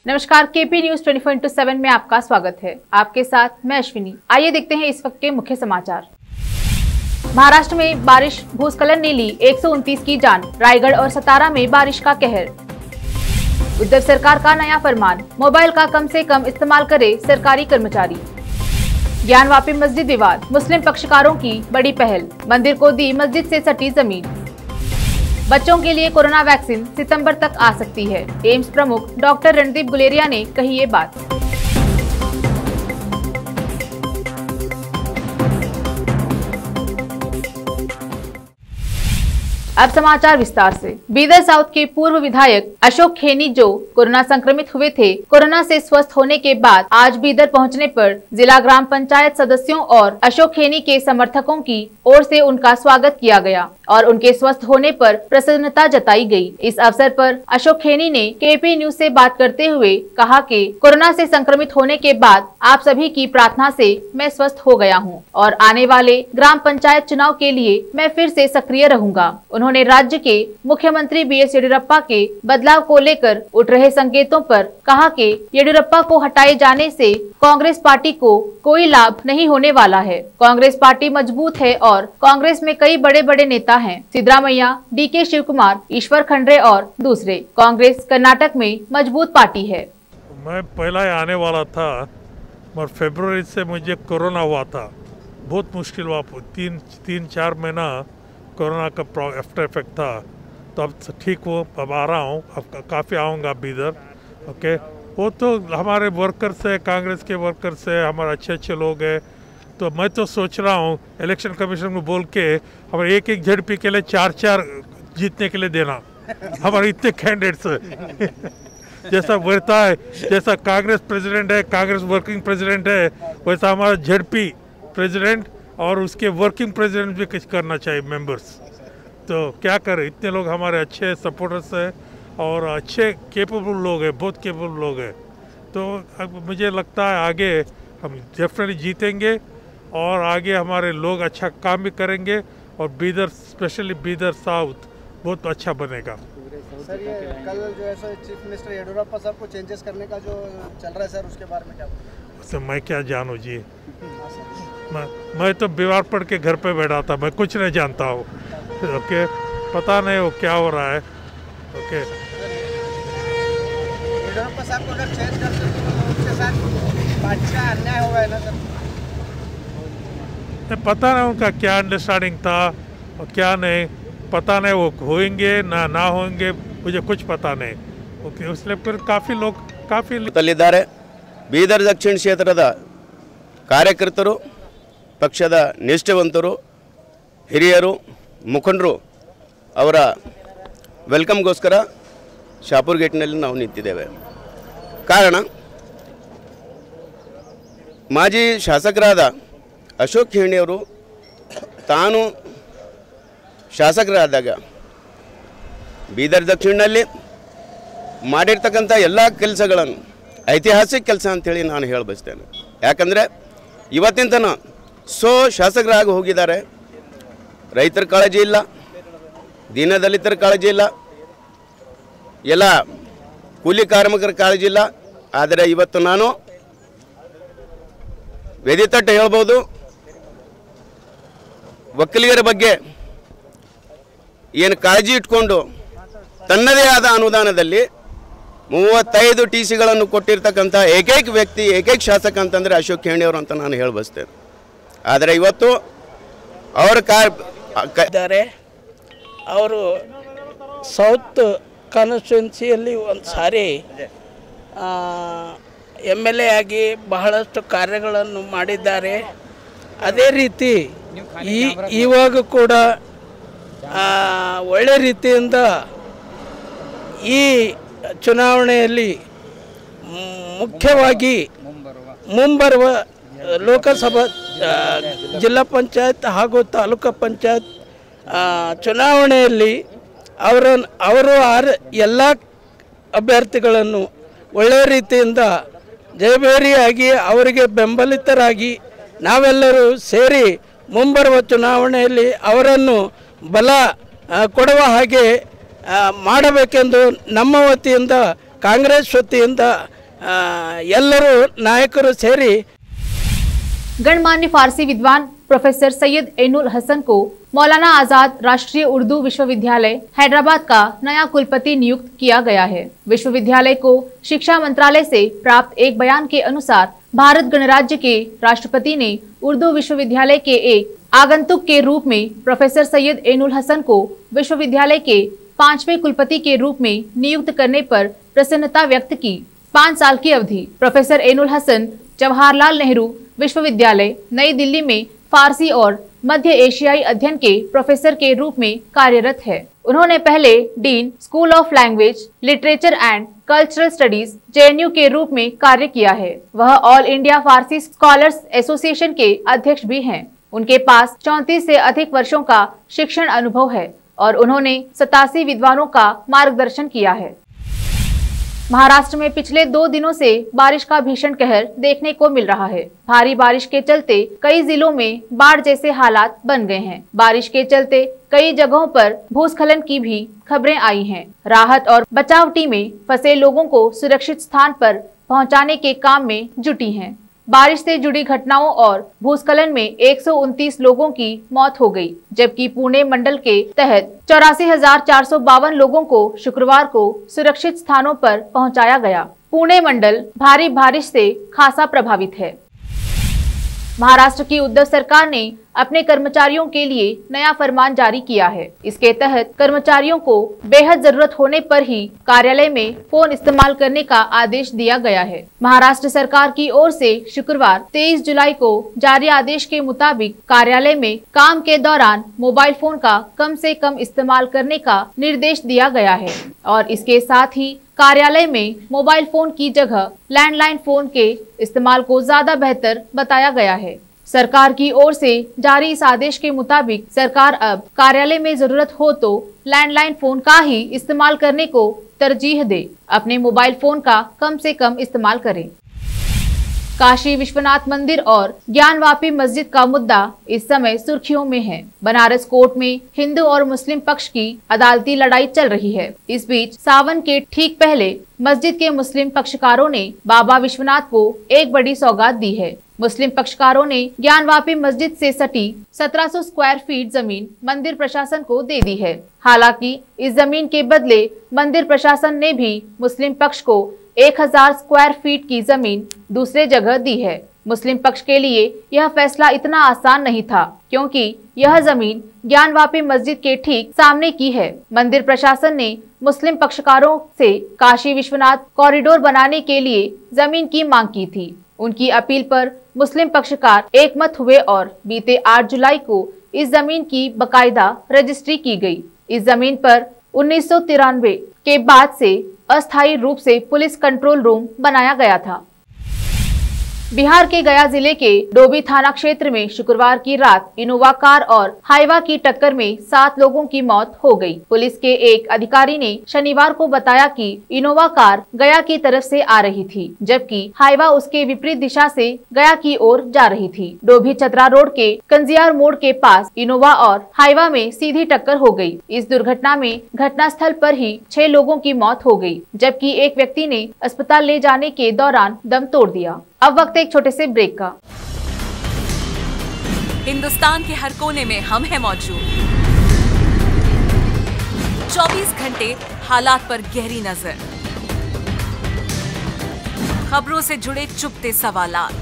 नमस्कार, KP news 24/7 में आपका स्वागत है। आपके साथ मैं अश्विनी। आइए देखते हैं इस वक्त के मुख्य समाचार। महाराष्ट्र में बारिश भूस्खलन ने ली 129 की जान। रायगढ़ और सतारा में बारिश का कहर। उद्धव सरकार का नया फरमान, मोबाइल का कम से कम इस्तेमाल करे सरकारी कर्मचारी। ज्ञानवापी मस्जिद विवाद, मुस्लिम पक्षकारों की बड़ी पहल, मंदिर को दी मस्जिद से सटी जमीन। बच्चों के लिए कोरोना वैक्सीन सितंबर तक आ सकती है। एम्स प्रमुख डॉक्टर रणदीप गुलेरिया ने कही ये बात। अब समाचार विस्तार से। बीदर साउथ के पूर्व विधायक अशोक खेनी जो कोरोना संक्रमित हुए थे, कोरोना से स्वस्थ होने के बाद आज बीदर पहुंचने पर जिला ग्राम पंचायत सदस्यों और अशोक खेनी के समर्थकों की ओर से उनका स्वागत किया गया और उनके स्वस्थ होने पर प्रसन्नता जताई गई। इस अवसर पर अशोक खेनी ने केपी न्यूज से बात करते हुए कहा कि कोरोना से संक्रमित होने के बाद आप सभी की प्रार्थना से मैं स्वस्थ हो गया हूं और आने वाले ग्राम पंचायत चुनाव के लिए मैं फिर से सक्रिय रहूंगा। उन्होंने राज्य के मुख्यमंत्री बीएस येडियुरप्पा के बदलाव को लेकर उठ रहे संकेतों पर कहा कि येडियुरप्पा को हटाए जाने से कांग्रेस पार्टी को कोई लाभ नहीं होने वाला है। कांग्रेस पार्टी मजबूत है और कांग्रेस में कई बड़े बड़े नेता हैं, सिद्धरामैया, डीके शिवकुमार, ईश्वर खंड्रे और दूसरे। कांग्रेस कर्नाटक में मजबूत पार्टी है। मैं पहला आने वाला था मगर फरवरी से मुझे कोरोना हुआ था, बहुत मुश्किल हुआ। तीन चार महीना कोरोना का आफ्टर इफेक्ट था, तो अब ठीक हो, अब आ रहा हूँ, अब काफ़ी आऊँगा बीदर। ओके, वो तो हमारे वर्कर्स है, कांग्रेस के वर्कर्स है, हमारे अच्छे लोग हैं। तो मैं तो सोच रहा हूँ इलेक्शन कमीशन को बोल के हमारे एक झड़पी के लिए चार जीतने के लिए देना। हमारे इतने कैंडिडेट्स जैसा बढ़ता है, जैसा कांग्रेस प्रेसिडेंट है, कांग्रेस वर्किंग प्रेसिडेंट है, वैसा हमारा झड़पी प्रेसिडेंट और उसके वर्किंग प्रेसिडेंट भी कुछ करना चाहिए मेंबर्स। तो क्या करें, इतने लोग हमारे अच्छे सपोर्टर्स हैं और अच्छे केपेबल लोग हैं, बहुत केपेबल लोग हैं। तो अब मुझे लगता है आगे हम डेफिनेटली जीतेंगे और आगे हमारे लोग अच्छा काम भी करेंगे और बीदर, स्पेशली बीदर साउथ बहुत अच्छा बनेगा। सर, ये कल जो है सो चीफ मिनिस्टर येडियुरप्पा साहब को चेंजेस करने का जो चल रहा है सर, उसके बारे में क्या बोलेंगे? सर मैं क्या जानूँ जी, मैं तो बीमार पड़ के घर पे बैठा था, मैं कुछ नहीं जानता हूँ। ओके, पता नहीं वो क्या हो रहा है। ओके, येडियुरप्पा साहब को अगर चेंज कर दें तो उसके साथ पार्टी का अन्याय होगा ना सर? पता नहीं उनका क्या अंडरस्टैंडिंग था और क्या नहीं, पता नहीं वो होंगे ना होंगे, मुझे कुछ पता नहीं। ओके, उसलिए फिर काफ़ी लोग बीदर दक्षिण क्षेत्ರದ ಕಾರ್ಯಕರ್ತರು, ಪಕ್ಷದ ನಿಷ್ಠಾವಂತರು, ಹಿರಿಯರು, ಮುಖಂಡರು ಅವರ ವೆಲ್ಕಮ್ಗೋಸ್ಕರ ಶಾಪುರ್ ಗೇಟ್ನಲ್ಲಿ ನಾವು ನಿಂತಿದ್ದೇವೆ। ಕಾರಣ ಮಾಜಿ ಶಾಸಕರಾದ ಅಶೋಕ್ ಖೇಣಿ ಅವರು ತಾನು ಶಾಸಕರಾದಾಗ ಬೀದರ್ ದಕ್ಷಿಣದಲ್ಲಿ ಮಾಡಿರ್ತಕ್ಕಂಥ ಎಲ್ಲ ಕೆಲಸಗಳನ್ನು ಐತಿಹಾಸಿಕ ಕೆಲಸ ಅಂತೇಳಿ ನಾನು ಹೇಳ ಬಯಸ್ತೇನೆ। ಯಾಕಂದರೆ ಇವತ್ತಿನ ತನಕ ಶಾಸಕರಾಗಿ ಹೋಗಿದ್ದಾರೆ, ರೈತರ ಕಾಳಜಿ ಇಲ್ಲ, ದೀನದಲಿತರ ಕಾಳಜಿ ಇಲ್ಲ, ಎಲ್ಲ ಕೂಲಿ ಕಾರ್ಮಿಕರ ಕಾಳಜಿ ಇಲ್ಲ। ಆದರೆ ಇವತ್ತು ನಾನು ವೇದಿತಟ್ಟು ಹೇಳ್ಬೋದು, ಒಕ್ಕಲಿಗರ ಬಗ್ಗೆ ಏನು ಕಾಳಜಿ ಇಟ್ಕೊಂಡು ತನ್ನದೇ ಆದ ಅನುದಾನದಲ್ಲಿ 35 TCಗಳನ್ನು ಕೊಟ್ಟಿರ್ತಕ್ಕಂಥ ಏಕೈಕ ವ್ಯಕ್ತಿ, ಏಕೈಕ ಶಾಸಕ ಅಂತಂದರೆ ಅಶೋಕ್ ಖೇಣಿ ಅವರು ಅಂತ ನಾನು ಹೇಳಬಯಸ್ತೇನೆ। ಆದರೆ ಇವತ್ತು ಅವರ ಇದ್ದಾರೆ, ಅವರು ಸೌತ್ ಕಾನ್ಸ್ಟಿಟ್ಯೂನ್ಸಿಯಲ್ಲಿ ಒಂದು ಸಾರಿ MLA ಆಗಿ ಬಹಳಷ್ಟು ಕಾರ್ಯಗಳನ್ನು ಮಾಡಿದ್ದಾರೆ। ಅದೇ ರೀತಿ ಇವಾಗ ಕೂಡ ಒಳ್ಳೆ ರೀತಿಯಿಂದ ಈ ಚುನಾವಣೆಯಲ್ಲಿ ಮುಖ್ಯವಾಗಿ ಮುಂಬರುವ ಲೋಕಸಭಾ, ಜಿಲ್ಲಾ ಪಂಚಾಯತ್ ಹಾಗೂ ತಾಲೂಕು ಪಂಚಾಯತ್ ಚುನಾವಣೆಯಲ್ಲಿ ಅವರು ಎಲ್ಲ ಅಭ್ಯರ್ಥಿಗಳನ್ನು ಒಳ್ಳೆಯ ರೀತಿಯಿಂದ ಜಯಭೇರಿಯಾಗಿ ಅವರಿಗೆ ಬೆಂಬಲಿತರಾಗಿ ನಾವೆಲ್ಲರೂ ಸೇರಿ ಮುಂಬರುವ ಚುನಾವಣೆಯಲ್ಲಿ ಅವರನ್ನು ಬಲ ಕೊಡುವ ಹಾಗೆ ಮಾಡಬೇಕೆಂದು ನಮ್ಮ ವತಿಯಿಂದ, ಕಾಂಗ್ರೆಸ್ ವತಿಯಿಂದ ಎಲ್ಲರೂ ನಾಯಕರು ಸೇರಿ गणमान्य फारसी विद्वान प्रोफेसर सैयद एनुल हसन को मौलाना आजाद राष्ट्रीय उर्दू विश्वविद्यालय हैदराबाद का नया कुलपति नियुक्त किया गया है। विश्वविद्यालय को शिक्षा मंत्रालय से प्राप्त एक बयान के अनुसार भारत गणराज्य के राष्ट्रपति ने उर्दू विश्वविद्यालय के एक आगंतुक के रूप में प्रोफेसर सैयद एनुल हसन को विश्वविद्यालय के 5वें कुलपति के रूप में नियुक्त करने पर प्रसन्नता व्यक्त की। 5 साल की अवधि प्रोफेसर एनुल हसन जवाहरलाल नेहरू विश्वविद्यालय नई दिल्ली में फारसी और मध्य एशियाई अध्ययन के प्रोफेसर के रूप में कार्यरत है। उन्होंने पहले dean school of language literature and cultural studies JNU के रूप में कार्य किया है। वह ऑल इंडिया फारसी स्कॉलर्स एसोसिएशन के अध्यक्ष भी हैं। उनके पास 34 से अधिक वर्षों का शिक्षण अनुभव है और उन्होंने 87 विद्वानों का मार्गदर्शन किया है। महाराष्ट्र में पिछले 2 दिनों से बारिश का भीषण कहर देखने को मिल रहा है। भारी बारिश के चलते कई जिलों में बाढ़ जैसे हालात बन गए हैं। बारिश के चलते कई जगहों पर भूस्खलन की भी खबरें आई हैं। राहत और बचाव टीमें फंसे लोगों को सुरक्षित स्थान पर पहुंचाने के काम में जुटी हैं। बारिश से जुड़ी घटनाओं और भूस्खलन में 129 लोगों की मौत हो गई, जबकि पुणे मंडल के तहत 84,452 लोगों को शुक्रवार को सुरक्षित स्थानों पर पहुंचाया गया। पुणे मंडल भारी बारिश से खासा प्रभावित है। महाराष्ट्र की उद्धव सरकार ने अपने कर्मचारियों के लिए नया फरमान जारी किया है। इसके तहत कर्मचारियों को बेहद जरूरत होने पर ही कार्यालय में फोन इस्तेमाल करने का आदेश दिया गया है। महाराष्ट्र सरकार की ओर से शुक्रवार 23 जुलाई को जारी आदेश के मुताबिक कार्यालय में काम के दौरान मोबाइल फोन का कम से कम इस्तेमाल करने का निर्देश दिया गया है और इसके साथ ही कार्यालय में मोबाइल फोन की जगह लैंडलाइन फोन के इस्तेमाल को ज्यादा बेहतर बताया गया है। सरकार की ओर से जारी इस आदेश के मुताबिक सरकार अब कार्यालय में जरूरत हो तो लैंडलाइन फोन का ही इस्तेमाल करने को तरजीह दे। अपने मोबाइल फोन का कम से कम इस्तेमाल करें। काशी विश्वनाथ मंदिर और ज्ञानवापी मस्जिद का मुद्दा इस समय सुर्खियों में है। बनारस कोर्ट में हिंदू और मुस्लिम पक्ष की अदालती लड़ाई चल रही है। इस बीच सावन के ठीक पहले मस्जिद के मुस्लिम पक्षकारों ने बाबा विश्वनाथ को एक बड़ी सौगात दी है। मुस्लिम पक्षकारों ने ज्ञानवापी मस्जिद से सटी 1700 स्क्वायर फीट जमीन मंदिर प्रशासन को दे दी है। हालांकि इस जमीन के बदले मंदिर प्रशासन ने भी मुस्लिम पक्ष को 1000 स्क्वायर फीट की जमीन दूसरे जगह दी है। मुस्लिम पक्ष के लिए यह फैसला इतना आसान नहीं था, क्योंकि यह जमीन ज्ञानवापी मस्जिद के ठीक सामने की है। मंदिर प्रशासन ने मुस्लिम पक्षकारों से काशी विश्वनाथ कॉरिडोर बनाने के लिए जमीन की मांग की थी। उनकी अपील पर मुस्लिम पक्षकार एकमत हुए और बीते 8 जुलाई को इस जमीन की बकायदा रजिस्ट्री की गई। इस जमीन पर 1993 के बाद से अस्थायी रूप से पुलिस कंट्रोल रूम बनाया गया था। बिहार के गया जिले के डोभी थाना क्षेत्र में शुक्रवार की रात इनोवा कार और हाइवा की टक्कर में 7 लोगों की मौत हो गई। पुलिस के एक अधिकारी ने शनिवार को बताया कि इनोवा कार गया की तरफ से आ रही थी, जबकि हाइवा उसके विपरीत दिशा से गया की ओर जा रही थी। डोभी चतरा रोड के कंजियार मोड़ के पास इनोवा और हाइवा में सीधी टक्कर हो गई। इस दुर्घटना में घटनास्थल पर ही 6 लोगों की मौत हो गई, जबकि एक व्यक्ति ने अस्पताल ले जाने के दौरान दम तोड़ दिया। अब वक्त एक छोटे से ब्रेक का। हिंदुस्तान के हर कोने में हम हैं मौजूद। 24 घंटे हालात पर गहरी नजर, खबरों से जुड़े चुपते सवालात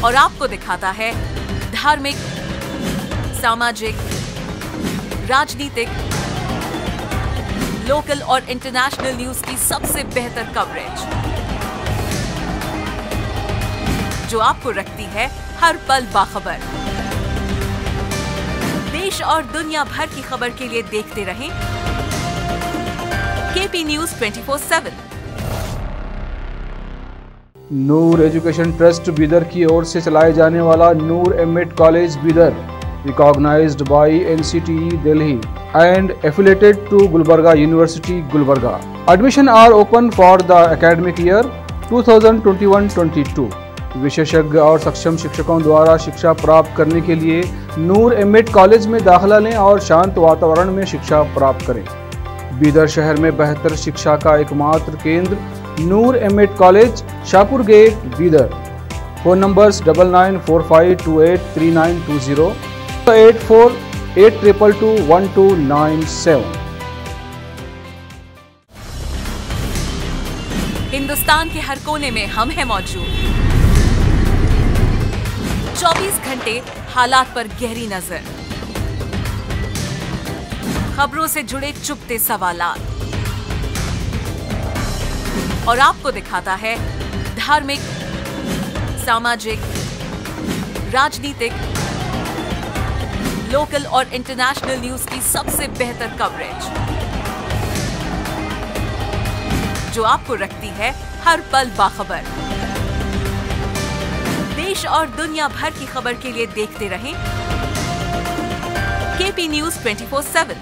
और आपको दिखाता है धार्मिक, सामाजिक, राजनीतिक, लोकल और इंटरनेशनल न्यूज की सबसे बेहतर कवरेज, जो आपको रखती है हर पल बाखबर। देश और दुनिया भर की खबर के लिए देखते रहें KP news 24/7। Noor education trust Bidar की ओर से चलाए जाने वाला Noor M Ed college Bidar, recognized by NCTE Delhi and affiliated to Gulbarga University, Gulbarga. Admission are open for the academic year 2021-22. विशेषज्ञ और सक्षम शिक्षकों द्वारा शिक्षा प्राप्त करने के लिए नूर एमएड कॉलेज में दाखिला लें और शांत वातावरण में शिक्षा प्राप्त करें। बीदर शहर में बेहतर शिक्षा का एकमात्र केंद्र Noor M Ed college, Shahpur gate, Bidar. Phone numbers 9945283920, 8482221297। Hindustan के हर कोने में हम हैं मौजूद। 24 घंटे हालात पर गहरी नजर, खबरों से जुड़े चुपते सवालात, और आपको दिखाता है धार्मिक, सामाजिक, राजनीतिक, लोकल और इंटरनेशनल न्यूज की सबसे बेहतर कवरेज, जो आपको रखती है हर पल बाखबर। देश और दुनिया भर की खबर के लिए देखते रहें केपी न्यूज 24/7।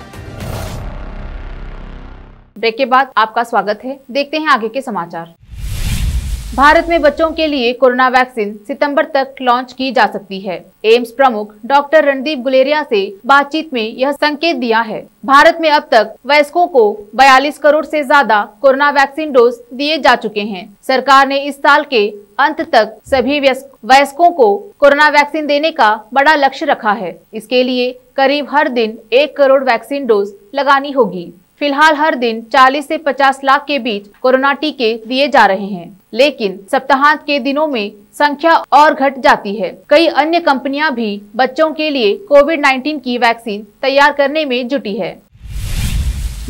ब्रेक के बाद आपका स्वागत है। देखते हैं आगे के समाचार। भारत में बच्चों के लिए कोरोना वैक्सीन सितंबर तक लॉन्च की जा सकती है। एम्स प्रमुख डॉक्टर रणदीप गुलेरिया से बातचीत में यह संकेत दिया है। भारत में अब तक वयस्कों को 42 करोड़ से ज्यादा कोरोना वैक्सीन डोज दिए जा चुके हैं। सरकार ने इस साल के अंत तक सभी वयस्कों को कोरोना वैक्सीन देने का बड़ा लक्ष्य रखा है। इसके लिए करीब हर दिन 1 करोड़ वैक्सीन डोज लगानी होगी। फिलहाल हर दिन 40 से 50 लाख के बीच कोरोना टीके दिए जा रहे हैं, लेकिन सप्ताहांत के दिनों में संख्या और घट जाती है। कई अन्य कंपनियां भी बच्चों के लिए कोविड-19 की वैक्सीन तैयार करने में जुटी है।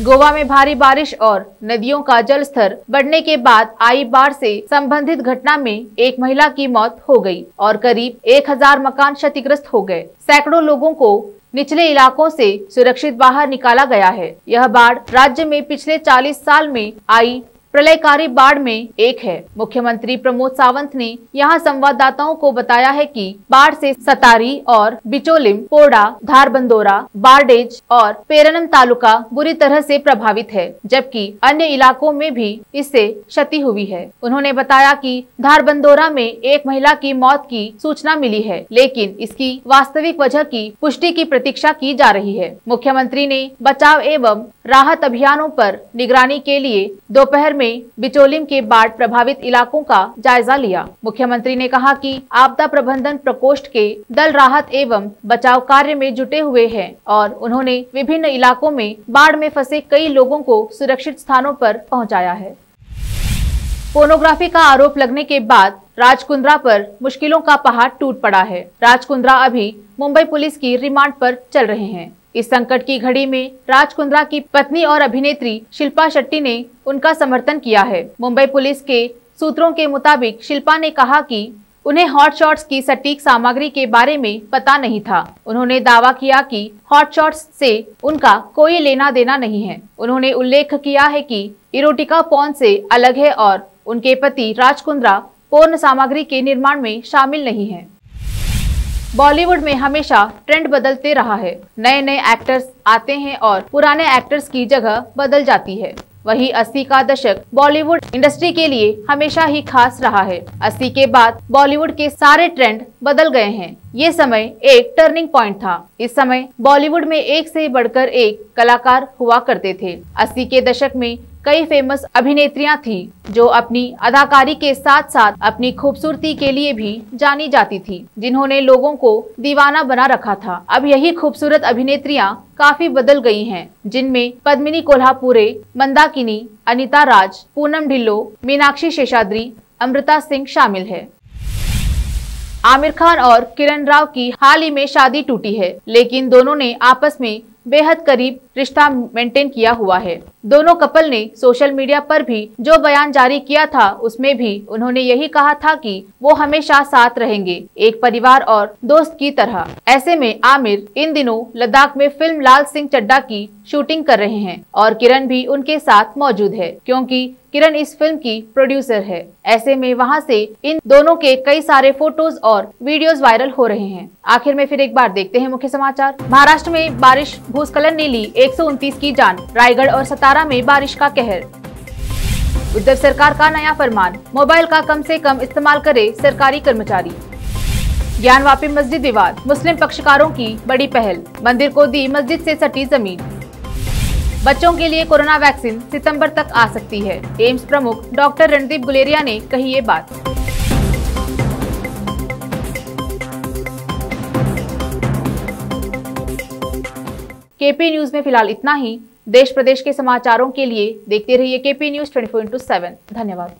गोवा में भारी बारिश और नदियों का जलस्तर बढ़ने के बाद आई बाढ़ से संबंधित घटना में एक महिला की मौत हो गई और करीब 1000 मकान क्षतिग्रस्त हो गए। सैकड़ों लोगों को निचले इलाकों से सुरक्षित बाहर निकाला गया है। यह बाढ़ राज्य में पिछले 40 साल में आई प्रलयकारी बाढ़ में एक है। मुख्यमंत्री प्रमोद सावंत ने यहां संवाददाताओं को बताया है कि बाढ़ से सतारी और बिचोलिम, पोड़ा, धारबंदोरा, बारडेज और पेरनम तालुका बुरी तरह से प्रभावित है, जबकि अन्य इलाकों में भी इससे क्षति हुई है। उन्होंने बताया कि धारबंदोरा में एक महिला की मौत की सूचना मिली है, लेकिन इसकी वास्तविक वजह की पुष्टि की प्रतीक्षा की जा रही है। मुख्यमंत्री ने बचाव एवं राहत अभियानों पर निगरानी के लिए दोपहर में बिचोलिम के बाढ़ प्रभावित इलाकों का जायजा लिया। मुख्यमंत्री ने कहा कि आपदा प्रबंधन प्रकोष्ठ के दल राहत एवं बचाव कार्य में जुटे हुए हैं और उन्होंने विभिन्न इलाकों में बाढ़ में फंसे कई लोगों को सुरक्षित स्थानों पर पहुंचाया है। पोर्नोग्राफी का आरोप लगने के बाद राज कुंद्रा पर मुश्किलों का पहाड़ टूट पड़ा है। राज कुंद्रा अभी मुंबई पुलिस की रिमांड पर चल रहे हैं। इस संकट की घड़ी में राज कुंद्रा की पत्नी और अभिनेत्री शिल्पा शेट्टी ने उनका समर्थन किया है। मुंबई पुलिस के सूत्रों के मुताबिक शिल्पा ने कहा कि उन्हें हॉट शॉट्स की सटीक सामग्री के बारे में पता नहीं था। उन्होंने दावा किया कि हॉट शॉट्स से उनका कोई लेना देना नहीं है। उन्होंने उल्लेख किया है कि इरोटिका पॉर्न से अलग है और उनके पति राज कुंद्रा पोर्न सामग्री के निर्माण में शामिल नहीं है। बॉलीवुड में हमेशा ट्रेंड बदलते रहा है। नए नए एक्टर्स आते हैं और पुराने एक्टर्स की जगह बदल जाती है। वही 80 का दशक बॉलीवुड इंडस्ट्री के लिए हमेशा ही खास रहा है। 80 के बाद बॉलीवुड के सारे ट्रेंड बदल गए हैं। ये समय एक टर्निंग पॉइंट था। इस समय बॉलीवुड में एक से बढ़कर एक कलाकार हुआ करते थे। 80 के दशक में कई फेमस अभिनेत्रियां थी जो अपनी अदाकारी के साथ साथ अपनी खूबसूरती के लिए भी जानी जाती थी, जिन्होंने लोगों को दीवाना बना रखा था। अब यही खूबसूरत अभिनेत्रियां काफी बदल गई हैं, जिनमें पद्मिनी कोल्हापुरे, मंदाकिनी, अनीता राज, पूनम ढिल्लो, मीनाक्षी शेषाद्री, अमृता सिंह शामिल है। आमिर खान और किरण राव की हाल ही में शादी टूटी है, लेकिन दोनों ने आपस में बेहद करीब रिश्ता मेंटेन किया हुआ है। दोनों कपल ने सोशल मीडिया पर भी जो बयान जारी किया था, उसमें भी उन्होंने यही कहा था कि वो हमेशा साथ रहेंगे, एक परिवार और दोस्त की तरह। ऐसे में आमिर इन दिनों लद्दाख में फिल्म लाल सिंह चड्ढा की शूटिंग कर रहे हैं और किरण भी उनके साथ मौजूद है, क्योंकि किरण इस फिल्म की प्रोड्यूसर है। ऐसे में वहां से इन दोनों के कई सारे फोटोज और वीडियोस वायरल हो रहे हैं। आखिर में फिर एक बार देखते हैं मुख्य समाचार। महाराष्ट्र में बारिश भूस्खलन ने ली 129 की जान। रायगढ़ और सतारा में बारिश का कहर। उद्धव सरकार का नया फरमान, मोबाइल का कम से कम इस्तेमाल करे सरकारी कर्मचारी। ज्ञानवापी मस्जिद विवाद, मुस्लिम पक्षकारों की बड़ी पहल, मंदिर को दी मस्जिद से सटी जमीन। बच्चों के लिए कोरोना वैक्सीन सितंबर तक आ सकती है। एम्स प्रमुख डॉक्टर रणदीप गुलेरिया ने कही ये बात। केपी न्यूज में फिलहाल इतना ही। देश प्रदेश के समाचारों के लिए देखते रहिए केपी न्यूज 24/7। धन्यवाद।